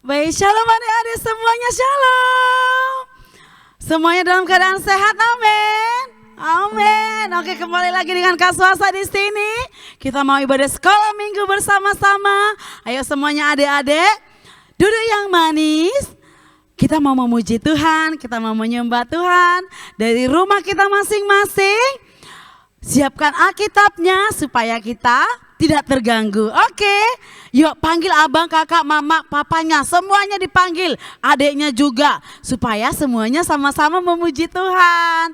Baik, shalom adik-adik semuanya, shalom. Semuanya dalam keadaan sehat, amin. Amin. Oke, kembali lagi dengan Kak Swasa di sini. Kita mau ibadah sekolah minggu bersama-sama. Ayo semuanya adik-adik, duduk yang manis. Kita mau memuji Tuhan, kita mau menyembah Tuhan dari rumah kita masing-masing. Siapkan Alkitabnya supaya kita tidak terganggu. Oke, yuk panggil abang, kakak, mama, papanya, semuanya dipanggil. Adiknya juga, supaya semuanya sama-sama memuji Tuhan.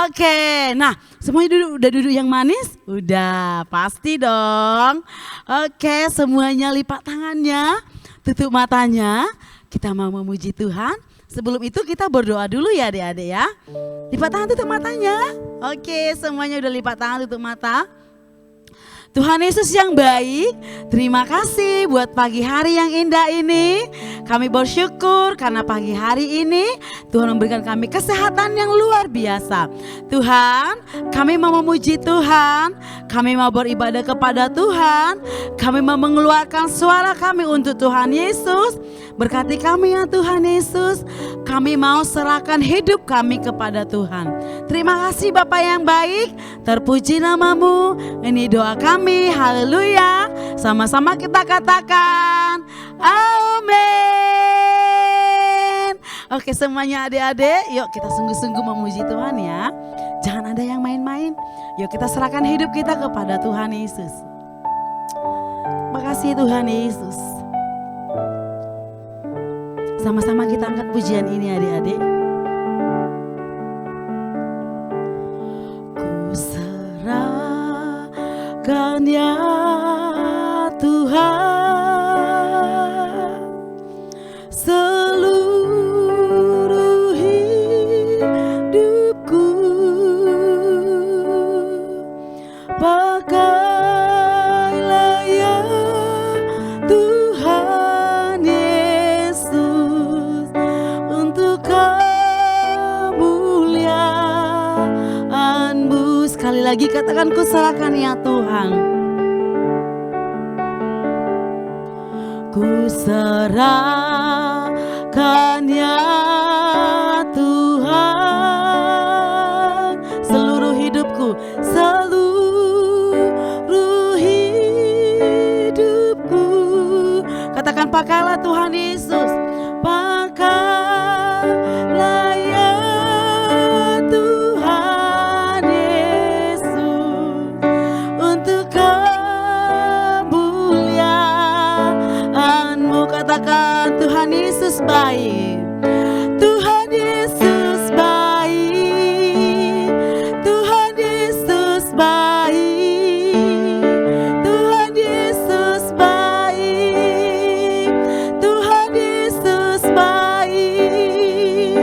Oke, nah semuanya udah duduk yang manis? Udah, pasti dong. Oke, semuanya lipat tangannya, tutup matanya. Kita mau memuji Tuhan. Sebelum itu kita berdoa dulu ya adik-adik ya. Lipat tangan, tutup matanya. Oke, semuanya udah lipat tangan, tutup mata. Tuhan Yesus yang baik, terima kasih buat pagi hari yang indah ini. Kami bersyukur karena pagi hari ini Tuhan memberikan kami kesehatan yang luar biasa. Tuhan, kami mau memuji Tuhan, kami mau beribadah kepada Tuhan, kami mau mengeluarkan suara kami untuk Tuhan Yesus. Berkati kami ya Tuhan Yesus, kami mau serahkan hidup kami kepada Tuhan. Terima kasih Bapa yang baik, terpuji namamu. Ini doa kami, haleluya. Sama-sama kita katakan amin. Oke semuanya adik-adik, yuk kita sungguh-sungguh memuji Tuhan ya. Jangan ada yang main-main, yuk kita serahkan hidup kita kepada Tuhan Yesus. Terima kasih Tuhan Yesus. Sama-sama kita angkat pujian ini adik-adik. Ku serahkan ya Tuhan seluruh hidupku, pakailah ya Tuhan Yesus untuk kemuliaan-Mu. Sekali lagi katakan, ku serahkan ya Tuhan. Ku serahkan ya Tuhan seluruh hidupku, seluruh hidupku. Katakan, pakailah Tuhan Yesus, pakailah ya Tuhan Yesus untuk kemuliaan-Mu. Katakan, Tuhan Yesus baik, Tuhan Yesus baik, Tuhan Yesus baik, Tuhan Yesus baik, Tuhan Yesus baik,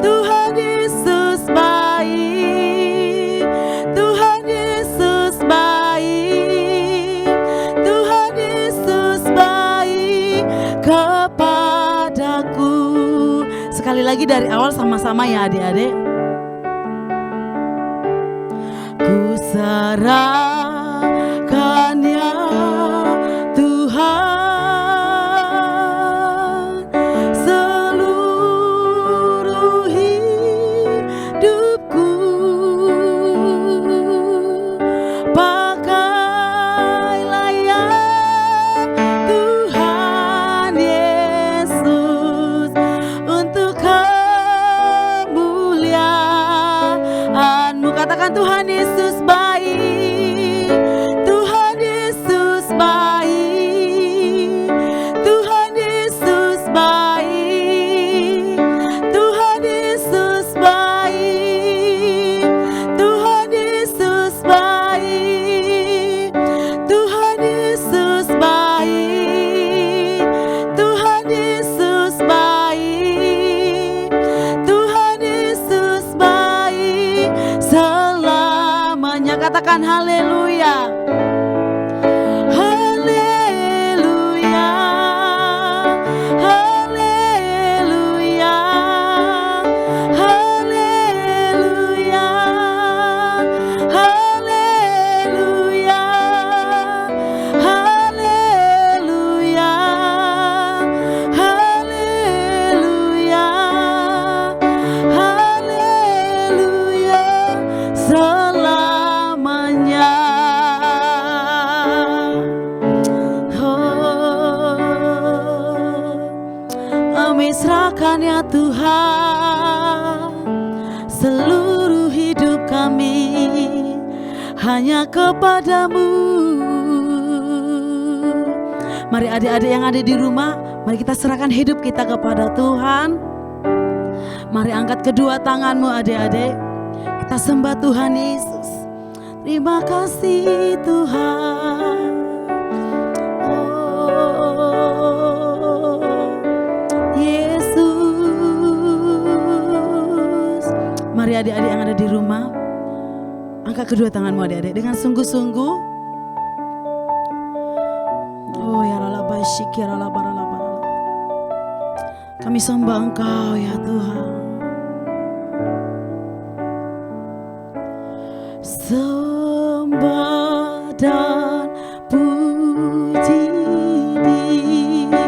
Tuhan Yesus baik, Tuhan Yesus baik, Tuhan Yesus baik kepadaku. Sekali lagi dari awal sama-sama ya adik-adik. Ku serahkan ya Tuhan seluruh hidupku, pakailah ya Tuhan Yesus untuk kemuliaan-Mu. Katakan, Tuhan Yesus baik, serahkan ya Tuhan seluruh hidup kami hanya kepadamu. Mari adik-adik yang ada di rumah, mari kita serahkan hidup kita kepada Tuhan. Mari angkat kedua tanganmu adik-adik, kita sembah Tuhan Yesus. Terima kasih Tuhan. Mari adik-adik yang ada di rumah, angkat kedua tanganmu adik-adik dengan sungguh-sungguh. Oh ya Allah, basyik ya Allah, kami sembah Engkau ya Tuhan. Sembah dan puji Dia.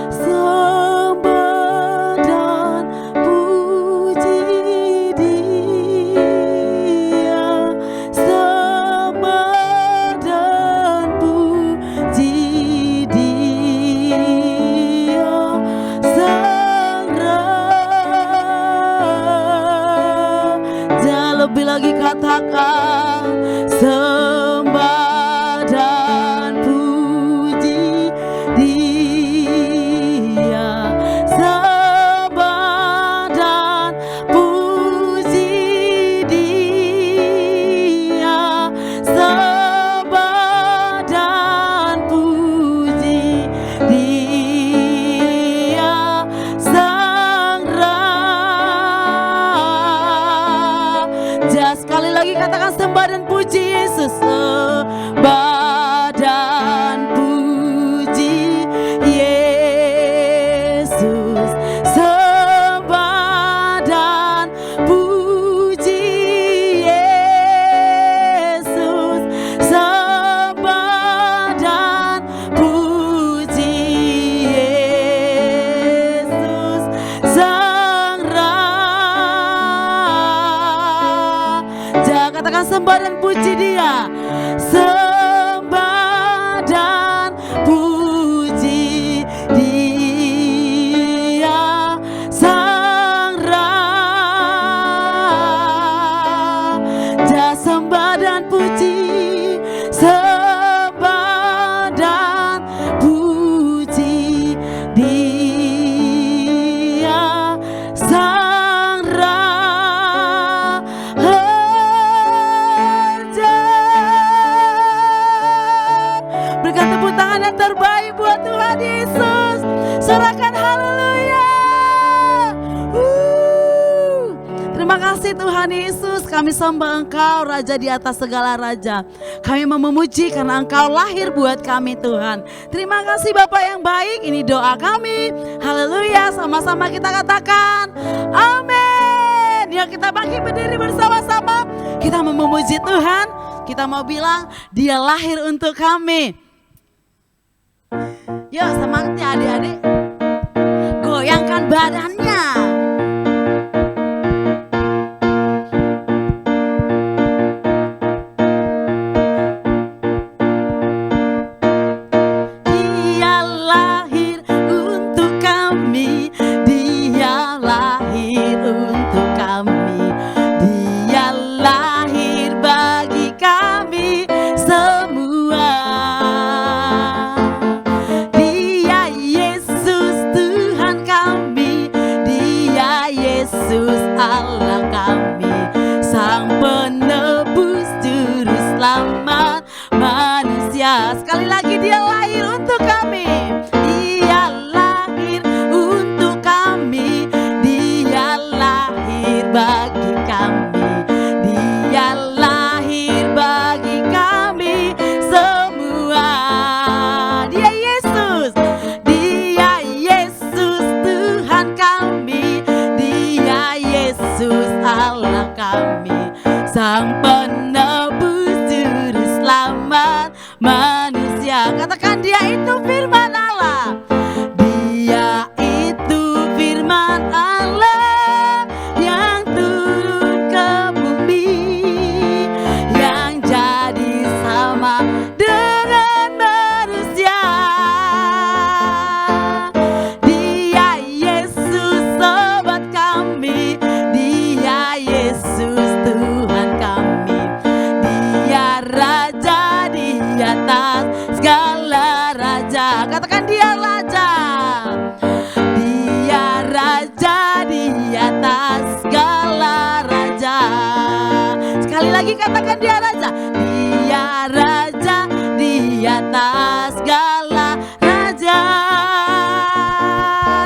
Sembah dan puji Dia. Sembah dan puji Dia. Sang Raja, lebih lagi katakan sembah dan puji Dia. Sembah dan puji Dia. Sembah dan puji Dia. Sang Raja, sekali lagi katakan sembah dan puji Yesus. Sembah dan puji Yesus. Sembah dan puji Yesus. Sembah dan puji Yesus. Sang Raja, katakan sembah dan puji Dia. Sembah dan puji Dia. Sang Raja, sembah dan puji. Sembah dan puji Dia. Sang Raja. Berikan tepuk tangan yang terbaik buat Tuhan Yesus. Serahkan haleluya. Terima kasih Tuhan Yesus, kami sembah Engkau Raja di atas segala raja. Kami mau memuji karena Engkau lahir buat kami Tuhan. Terima kasih Bapak yang baik, ini doa kami. Haleluya, sama-sama kita katakan amin. Yuk kita bangkit berdiri bersama-sama. Kita mau memuji Tuhan, kita mau bilang Dia lahir untuk kami. Yuk semangat ya adik-adik, goyangkan badannya. Dia lahir untuk kami, Dia lahir untuk kami, Dia lahir bagi kami semua. Dia Yesus Tuhan kami, Dia Yesus Allah kami, Sang Penebus Juru Selamat manusia. Sekali lagi Dia lahir untuk kami, Dia lahir untuk kami, Dia lahir bagi kami, Dia lahir bagi kami semua. Dia Yesus, Dia Yesus Tuhan kami, Dia Yesus Allah kami, Sang Penebus Juru Selamat manusia. Katakan Dia itu firman Allah. Dia itu firman Allah yang turun ke bumi, yang jadi sama dengan manusia. Dia atas segala raja. Katakan dia raja. Dia raja di atas segala raja. Sekali lagi katakan dia raja. Dia raja di atas segala raja.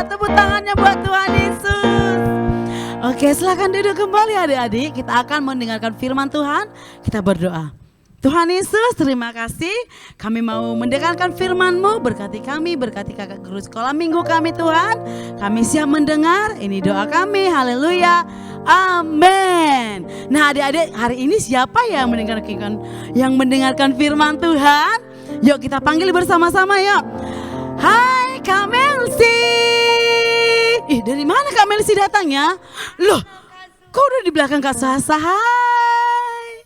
Tepuk tangannya buat Tuhan Yesus. Oke, silakan duduk kembali adik-adik. Kita akan mendengarkan firman Tuhan. Kita berdoa. Tuhan Yesus, terima kasih. Kami mau mendengarkan firman-Mu. Berkati kami, berkati kakak guru sekolah minggu kami Tuhan. Kami siap mendengar. Ini doa kami. Haleluya. Amin. Nah adik-adik, hari ini siapa yang mendengarkan firman Tuhan? Yuk kita panggil bersama-sama yuk. Hai Kak Melsi. Ih, dari mana Kak Melsi datangnya? Loh, kok udah di belakang Kak Sasa? Hai.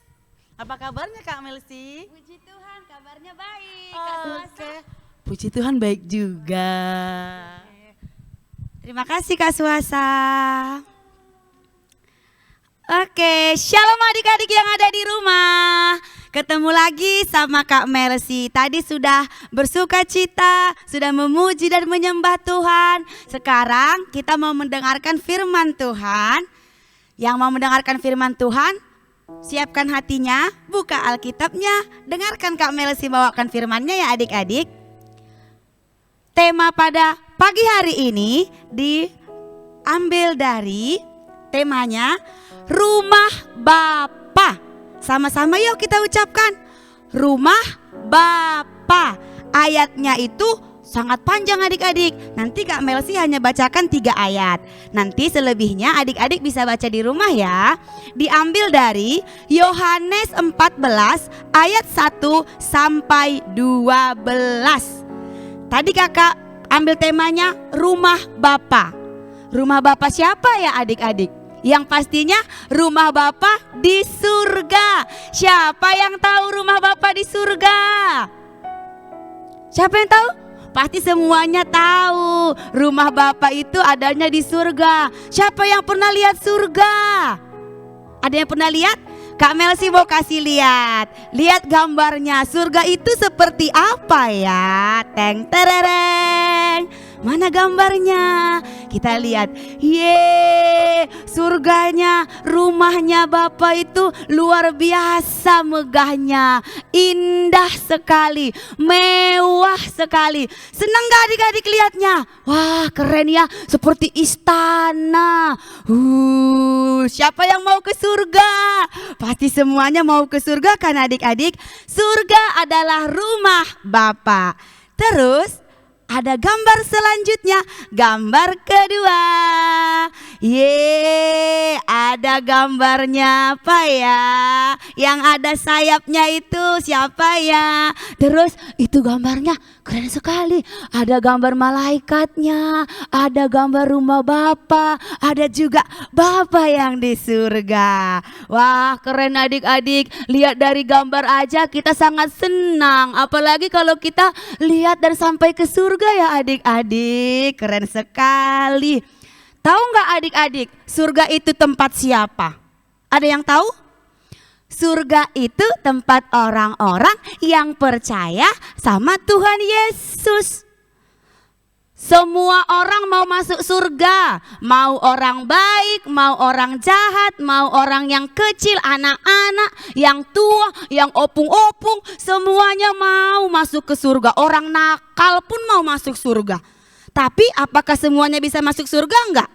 Apa kabarnya Kak Melsi? Puji Tuhan, kabarnya baik. Kak Suasa. Puji Tuhan baik juga. Terima kasih Kak Suasa. Oke, shalom adik-adik yang ada di rumah. Ketemu lagi sama Kak Melsi. Tadi sudah bersuka cita, sudah memuji dan menyembah Tuhan. Sekarang kita mau mendengarkan firman Tuhan. Yang mau mendengarkan firman Tuhan, siapkan hatinya, buka Alkitabnya, dengarkan Kak Melsi bawakan firmannya ya adik-adik. Tema pada pagi hari ini diambil dari temanya Rumah Bapa. Sama-sama yuk kita ucapkan Rumah Bapa. Ayatnya itu sangat panjang adik-adik. Nanti Kak Melsi hanya bacakan 3 ayat. Nanti selebihnya adik-adik bisa baca di rumah ya. Diambil dari Yohanes 14 ayat 1 sampai 12. Tadi kakak ambil temanya Rumah Bapa. Rumah Bapa siapa ya adik-adik? Yang pastinya rumah Bapa di surga. Siapa yang tahu rumah Bapa di surga? Siapa yang tahu? Pasti semuanya tahu. Rumah Bapa itu adanya di surga. Siapa yang pernah lihat surga? Ada yang pernah lihat? Kak Melsi mau kasih lihat. Lihat gambarnya. Surga itu seperti apa ya? Teng terereng. Mana gambarnya? Kita lihat. Yeay, surganya, rumahnya Bapa itu luar biasa megahnya. Indah sekali, mewah sekali. Senang gak adik-adik lihatnya? Wah, keren ya, seperti istana. Siapa yang mau ke surga? Pasti semuanya mau ke surga kan adik-adik? Surga adalah rumah Bapa. Terus ada gambar selanjutnya, gambar kedua. Yeay, ada gambarnya apa ya? Yang ada sayapnya itu siapa ya? Terus itu gambarnya keren sekali. Ada gambar malaikatnya, ada gambar rumah Bapa, ada juga Bapa yang di surga. Wah, keren adik-adik. Lihat dari gambar aja kita sangat senang. Apalagi kalau kita lihat dan sampai ke surga ya adik-adik. Keren sekali. Tahu nggak adik-adik, surga itu tempat siapa? Ada yang tahu? Surga itu tempat orang-orang yang percaya sama Tuhan Yesus. Semua orang mau masuk surga, mau orang baik, mau orang jahat, mau orang yang kecil, anak-anak, yang tua, yang opung-opung, semuanya mau masuk ke surga. Orang nakal pun mau masuk surga. Tapi apakah semuanya bisa masuk surga enggak?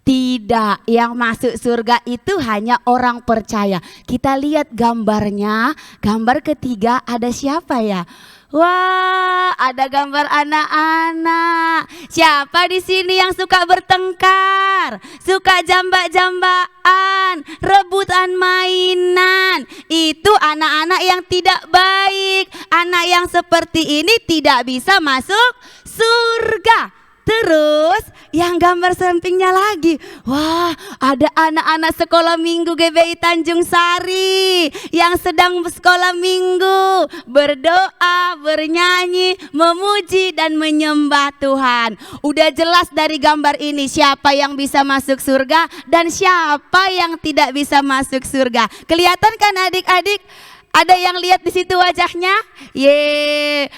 Tidak, yang masuk surga itu hanya orang percaya. Kita lihat gambarnya, gambar ketiga ada siapa ya? Wah, ada gambar anak-anak. Siapa di sini yang suka bertengkar, suka jambak-jambakan, rebutan mainan? Itu anak-anak yang tidak baik. Anak yang seperti ini tidak bisa masuk surga. Terus yang gambar sampingnya lagi, wah, ada anak-anak sekolah minggu GBI Tanjung Sari yang sedang sekolah minggu, berdoa, bernyanyi, memuji dan menyembah Tuhan. Udah jelas dari gambar ini siapa yang bisa masuk surga dan siapa yang tidak bisa masuk surga. Kelihatan kan adik-adik? Ada yang lihat di situ wajahnya?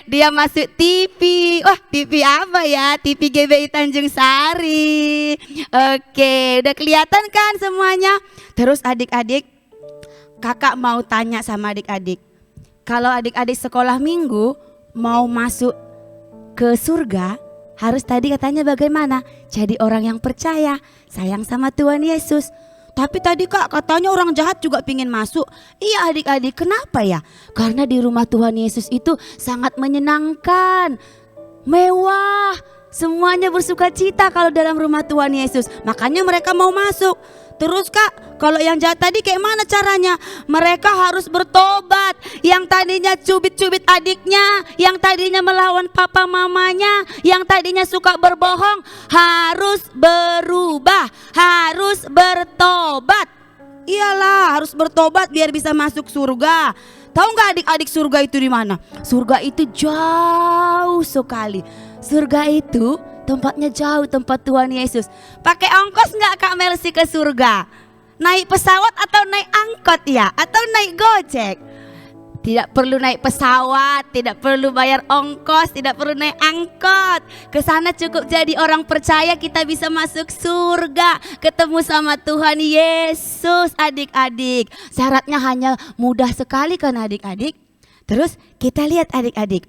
Dia masuk TV. Wah, TV apa ya? TV GBI Tanjung Sari. Oke, udah kelihatan kan semuanya? Terus adik-adik, kakak mau tanya sama adik-adik. Kalau adik-adik sekolah minggu mau masuk ke surga, harus tadi katanya bagaimana? Jadi orang yang percaya, sayang sama Tuhan Yesus. Tapi tadi kak katanya orang jahat juga pingin masuk. Iya adik-adik, kenapa ya? Karena di rumah Tuhan Yesus itu sangat menyenangkan, mewah, semuanya bersuka cita kalau dalam rumah Tuhan Yesus. Makanya mereka mau masuk. Terus kak, kalau yang jahat tadi kayak mana caranya? Mereka harus bertobat. Yang tadinya cubit-cubit adiknya, yang tadinya melawan papa mamanya, yang tadinya suka berbohong, harus berubah, harus bertobat. Iyalah, harus bertobat biar bisa masuk surga. Tahu nggak adik-adik surga itu di mana? Surga itu jauh sekali. Surga itu tempatnya jauh, tempat Tuhan Yesus. Pakai ongkos nggak Kak Melsi ke surga? Naik pesawat atau naik angkot ya? Atau naik gojek? Tidak perlu naik pesawat, tidak perlu bayar ongkos, tidak perlu naik angkot. Ke sana cukup jadi orang percaya, kita bisa masuk surga, ketemu sama Tuhan Yesus adik-adik. Syaratnya hanya mudah sekali kan adik-adik. Terus kita lihat adik-adik,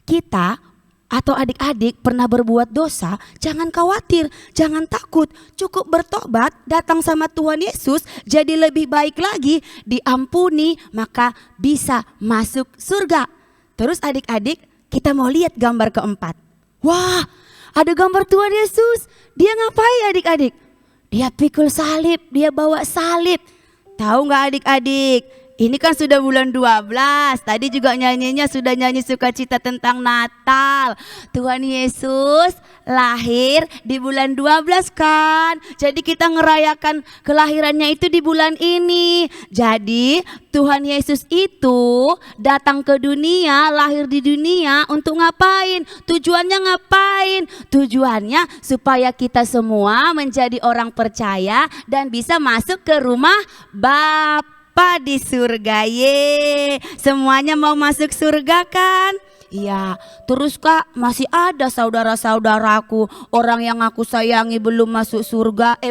kita atau adik-adik pernah berbuat dosa, jangan khawatir, jangan takut, cukup bertobat, datang sama Tuhan Yesus, jadi lebih baik lagi, diampuni, maka bisa masuk surga. Terus adik-adik, kita mau lihat gambar keempat. Wah, ada gambar Tuhan Yesus. Dia ngapain adik-adik? Dia pikul salib, dia bawa salib. Tahu nggak adik-adik? Ini kan sudah bulan 12. Tadi juga nyanyinya sudah nyanyi sukacita tentang Natal. Tuhan Yesus lahir di bulan 12 kan. Jadi kita ngerayakan kelahirannya itu di bulan ini. Jadi Tuhan Yesus itu datang ke dunia, lahir di dunia untuk ngapain? Tujuannya ngapain? Tujuannya supaya kita semua menjadi orang percaya dan bisa masuk ke rumah Bapa di surga. Semuanya mau masuk surga kan? Iya. Terus kak, masih ada saudara-saudaraku, orang yang aku sayangi belum masuk surga.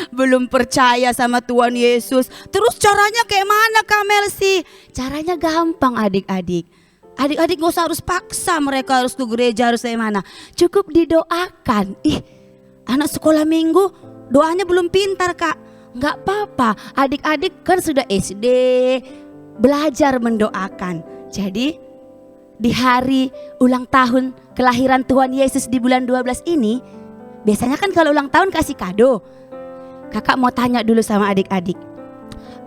Belum percaya sama Tuhan Yesus. Terus caranya kayak mana Kak Melsi? Caranya gampang adik-adik. Adik-adik gak usah harus paksa mereka harus ke gereja, harus kayak mana. Cukup didoakan. Anak sekolah minggu doanya belum pintar kak. Nggak apa-apa, adik-adik kan sudah SD, belajar mendoakan. Jadi di hari ulang tahun kelahiran Tuhan Yesus di bulan 12 ini, biasanya kan kalau ulang tahun kasih kado. Kakak mau tanya dulu sama adik-adik,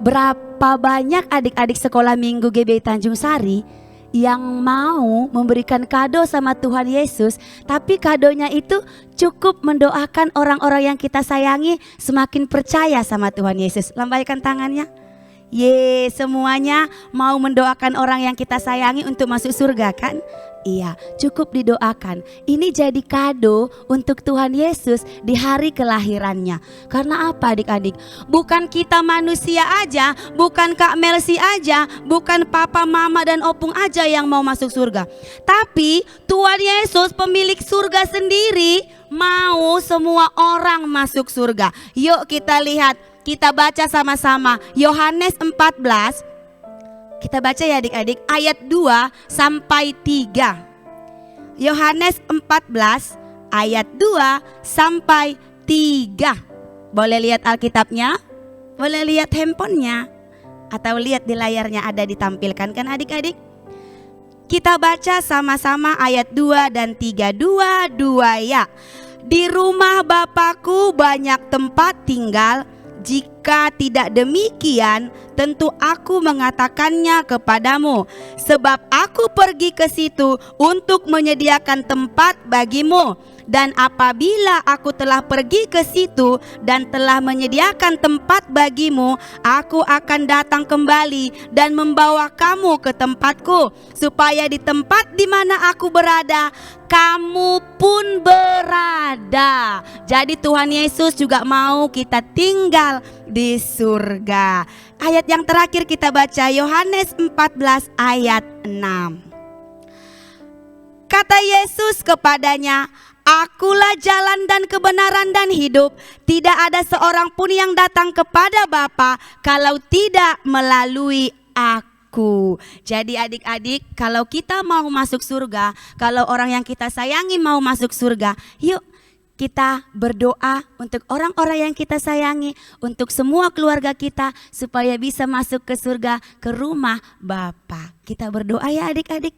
berapa banyak adik-adik sekolah minggu GBI Tanjung Sari yang mau memberikan kado sama Tuhan Yesus, tapi kadonya itu cukup mendoakan orang-orang yang kita sayangi semakin percaya sama Tuhan Yesus? Lambaikan tangannya. Semuanya mau mendoakan orang yang kita sayangi untuk masuk surga kan? Iya, cukup didoakan. Ini jadi kado untuk Tuhan Yesus di hari kelahirannya. Karena apa adik-adik? Bukan kita manusia aja, bukan Kak Melsi aja, bukan papa, mama dan opung aja yang mau masuk surga. Tapi Tuhan Yesus pemilik surga sendiri mau semua orang masuk surga. Yuk kita lihat, kita baca sama-sama Yohanes 14. Kita baca ya adik-adik, ayat 2 sampai 3. Yohanes 14 ayat 2 sampai 3. Boleh lihat Alkitabnya? Boleh lihat handphonenya? Atau lihat di layarnya ada ditampilkan kan adik-adik? Kita baca sama-sama ayat 2 dan 3. 2 ya. Di rumah Bapakku banyak tempat tinggal. Jika tidak demikian, tentu aku mengatakannya kepadamu. Sebab aku pergi ke situ untuk menyediakan tempat bagimu. Dan apabila aku telah pergi ke situ dan telah menyediakan tempat bagimu, aku akan datang kembali dan membawa kamu ke tempatku, supaya di tempat di mana aku berada, kamu pun berada. Jadi Tuhan Yesus juga mau kita tinggal di surga. ayat yang terakhir kita baca Yohanes 14 ayat 6. Kata Yesus kepadanya, "Akulah jalan dan kebenaran dan hidup. Tidak ada seorang pun yang datang kepada Bapa kalau tidak melalui Aku." Jadi adik-adik, kalau kita mau masuk surga, kalau orang yang kita sayangi mau masuk surga, yuk kita berdoa untuk orang-orang yang kita sayangi, untuk semua keluarga kita supaya bisa masuk ke surga, ke rumah Bapa. Kita berdoa ya adik-adik.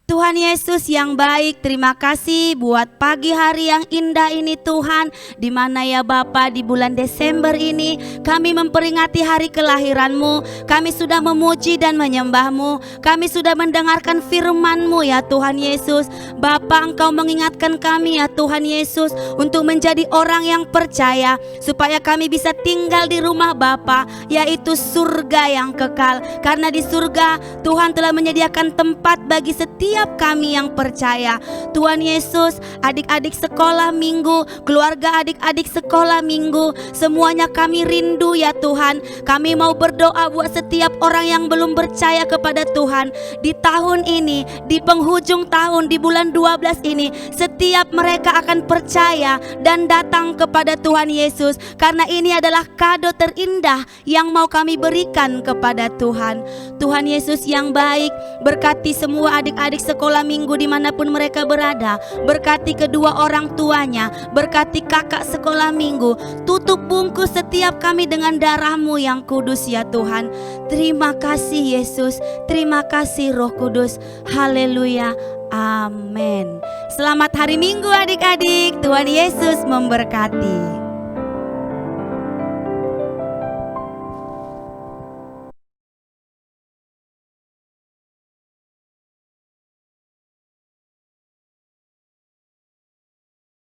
Tuhan Yesus yang baik, terima kasih buat pagi hari yang indah ini Tuhan. Di mana ya Bapa, di bulan Desember ini kami memperingati hari kelahiran-Mu. Kami sudah memuji dan menyembah-Mu. Kami sudah mendengarkan firman-Mu ya Tuhan Yesus. Bapa, Engkau mengingatkan kami ya Tuhan Yesus untuk menjadi orang yang percaya, supaya kami bisa tinggal di rumah Bapa, yaitu surga yang kekal. Karena di surga Tuhan telah menyediakan tempat bagi setiap kami yang percaya. Tuhan Yesus, adik-adik sekolah minggu, keluarga adik-adik sekolah minggu, semuanya kami rindu ya Tuhan. Kami mau berdoa buat setiap orang yang belum percaya kepada Tuhan. Di tahun ini, di penghujung tahun, di bulan 12 ini, setiap mereka akan percaya dan datang kepada Tuhan Yesus. Karena ini adalah kado terindah yang mau kami berikan kepada Tuhan. Tuhan Yesus yang baik, berkati semua adik-adik sekolah minggu dimanapun mereka berada. Berkati kedua orang tuanya, berkati kakak sekolah minggu. Tutup bungkus setiap kami dengan darah-Mu yang kudus ya Tuhan. Terima kasih Yesus, terima kasih Roh Kudus. Haleluya, amin. Selamat hari Minggu adik-adik, Tuhan Yesus memberkati.